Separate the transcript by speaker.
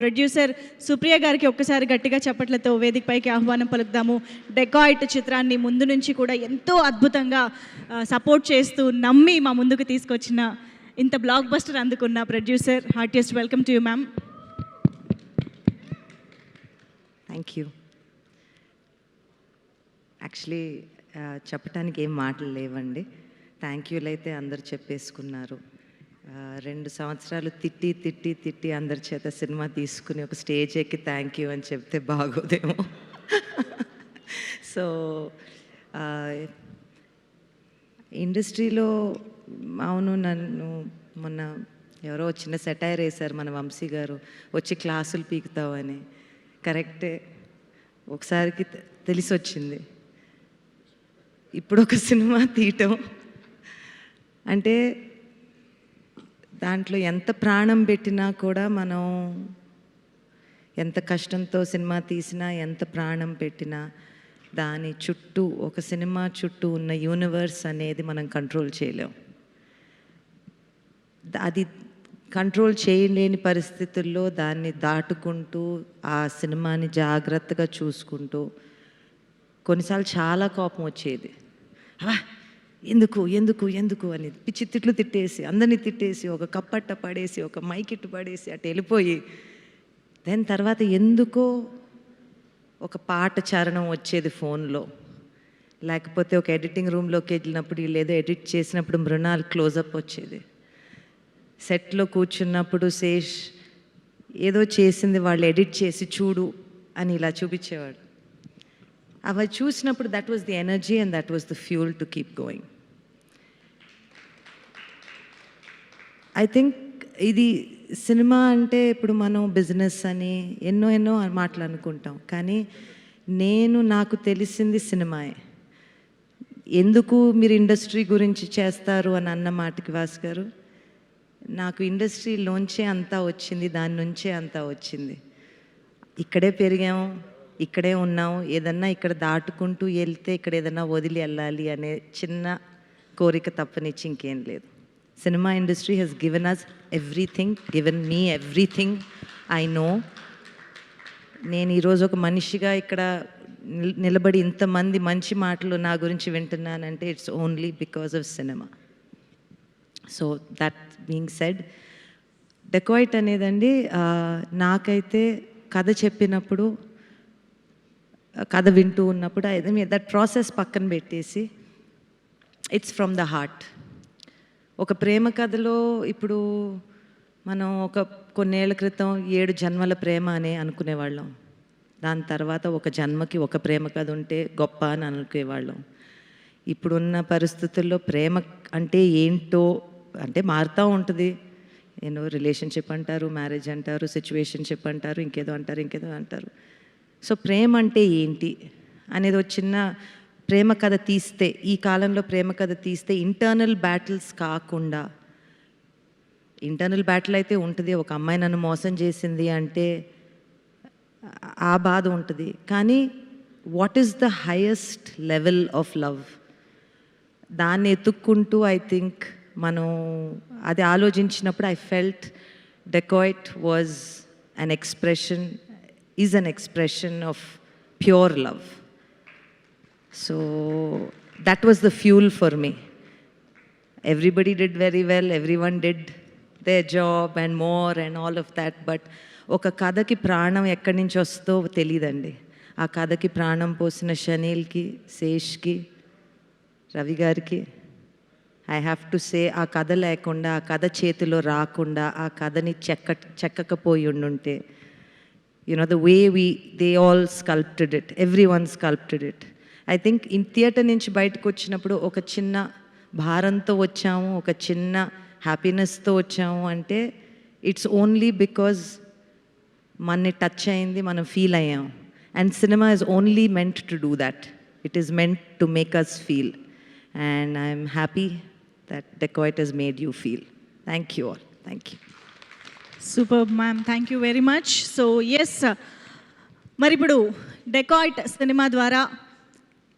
Speaker 1: Producer Supriya గారికి ఒక్కసారి గట్టిగా చప్పట్లతో వేదికపైకి ఆహ్వానం పలుకుదాము. డెకాయిట్ చిత్రాన్ని ముందు నుంచి కూడా ఎంతో అద్భుతంగా సపోర్ట్ చేస్తూ నమ్మి మా ముందుకు తీసుకొచ్చిన ఇంత బ్లాక్ బస్టర్ అందుకున్న producer, heartiest welcome to you ma'am.
Speaker 2: Thank you. Actually చెప్పడానికి ఏం మాటలు లేవండి. థ్యాంక్ యూలు అయితే అందరు చెప్పేసుకున్నారు. 2 సంవత్సరాలు తిట్టి అందరి చేత సినిమా తీసుకుని ఒక స్టేజ్ ఎక్కి థ్యాంక్ యూ అని చెప్తే బాగోదేమో. సో ఇండస్ట్రీలో అవును, నన్ను మొన్న ఎవరో చిన్న సెటైర్ వేశారు మన వంశీ గారు, వచ్చి క్లాసులు పీకుతావని. కరెక్టే, ఒకసారికి తెలిసి వచ్చింది. ఇప్పుడు ఒక సినిమా తీయటం అంటే దాంట్లో ఎంత ప్రాణం పెట్టినా కూడా, మనం ఎంత కష్టంతో సినిమా తీసినా, ఎంత ప్రాణం పెట్టినా, దాని చుట్టూ ఒక సినిమా చుట్టూ ఉన్న యూనివర్స్ అనేది మనం కంట్రోల్ చేయలేం. అది కంట్రోల్ చేయలేని పరిస్థితుల్లో దాన్ని దాటుకుంటూ ఆ సినిమాని జాగ్రత్తగా చూసుకుంటూ, కొన్నిసార్లు చాలా కోపం వచ్చేది. ఎందుకు ఎందుకు ఎందుకు అని పిచ్చి తిట్లు తిట్టేసి, అందరినీ తిట్టేసి, ఒక కప్పట్ట పడేసి, ఒక మైకిట్టు పడేసి అటు వెళ్ళిపోయి, దాని తర్వాత ఎందుకో ఒక పాట చరణం వచ్చేది ఫోన్లో, లేకపోతే ఒక ఎడిటింగ్ రూమ్లోకి వెళ్ళినప్పుడు వీళ్ళు ఏదో ఎడిట్ చేసినప్పుడు మృణాల్ క్లోజప్ వచ్చేది. సెట్లో కూర్చున్నప్పుడు శేష్ ఏదో చేసింది వాళ్ళు ఎడిట్ చేసి చూడు అని ఇలా చూపించేవాడు. అవి చూసినప్పుడు that was the energy and that was the fuel to keep going. I think ఇది సినిమా అంటే ఇప్పుడు మనం బిజినెస్ అని ఎన్నో మాటలు అనుకుంటాం, కానీ నాకు తెలిసింది సినిమాయే. ఎందుకు మీరు ఇండస్ట్రీ గురించి చేస్తారు అని అన్న మాటకి వాస్ గారు, నాకు ఇండస్ట్రీలోంచే అంతా వచ్చింది, దాని నుంచే అంతా వచ్చింది. ఇక్కడే పెరిగాము, ఇక్కడే ఉన్నాం, ఏదన్నా ఇక్కడ దాటుకుంటూ వెళ్తే ఇక్కడ ఏదన్నా వదిలి వెళ్ళాలి అనే చిన్న కోరిక తప్పనిచ్చి ఇంకేం లేదు. Cinema industry has given us everything, given me everything I know. నేను ఈరోజు ఒక మనిషిగా ఇక్కడ నిలబడి ఇంతమంది మంచి మాటలు నా గురించి వింటున్నానంటే it's only because of cinema. So that being said, dacoit అనేదండి, నాకైతే కథ చెప్పినప్పుడు, కథ వింటూ ఉన్నప్పుడు దట్ ప్రాసెస్ పక్కన పెట్టేసి ఇట్స్ ఫ్రమ్ ద హార్ట్. ఒక ప్రేమ కథలో ఇప్పుడు మనం కొన్నేళ్ల క్రితం 7 జన్మల ప్రేమ అని అనుకునేవాళ్ళం. దాని తర్వాత ఒక జన్మకి ఒక ప్రేమ కథ ఉంటే గొప్ప అని అనుకునేవాళ్ళం. ఇప్పుడున్న పరిస్థితుల్లో ప్రేమ అంటే ఏంటో అంటే మారుతూ ఉంటుంది. రిలేషన్షిప్ అంటారు, మ్యారేజ్ అంటారు, సిచ్యువేషన్షిప్ అంటారు, ఇంకేదో అంటారు. సో ప్రేమ అంటే ఏంటి అనేది ఒక చిన్న ప్రేమ కథ తీస్తే, ఈ కాలంలో ప్రేమ కథ తీస్తే ఇంటర్నల్ బ్యాటిల్స్ కాకుండా, ఇంటర్నల్ బ్యాటిల్ అయితే ఉంటుంది, ఒక అమ్మాయి నన్ను మోసం చేసింది అంటే ఆ బాధ ఉంటుంది, కానీ what is the highest level of love, దాన్ని ఎత్తుక్కుంటూ ఐ థింక్ మనం అది ఆలోచించినప్పుడు I felt dacoit was an expression, is an expression of pure love. So that was the fuel for me. Everybody did very well, everyone did their job and more and all of that, but oka kadaki pranam ekkadi nunchi vasto telidandi. Aa kadaki pranam posina Shanil ki, Sesh ki, Ravi gariki, I have to say, aa kada lekunda, aa kada chetilo raakunda, aa kadani chekkakapoyi undunte, the way they all sculpted it, everyone sculpted it. I think in theatre నుంచి బయటకు వచ్చినప్పుడు ఒక చిన్న భారంతో వచ్చాము, ఒక చిన్న హ్యాపీనెస్తో వచ్చాము అంటే ఇట్స్ ఓన్లీ బికాజ్ మనని టచ్ అయింది, మనం ఫీల్ అయ్యాం. And cinema is only meant to do that. It is meant to make us feel, and I'm happy that Dacoit has made you feel. Thank you all. Thank you.
Speaker 1: Super ma'am, thank you very much. So yes, మరి ఇప్పుడు dacoit cinema ద్వారా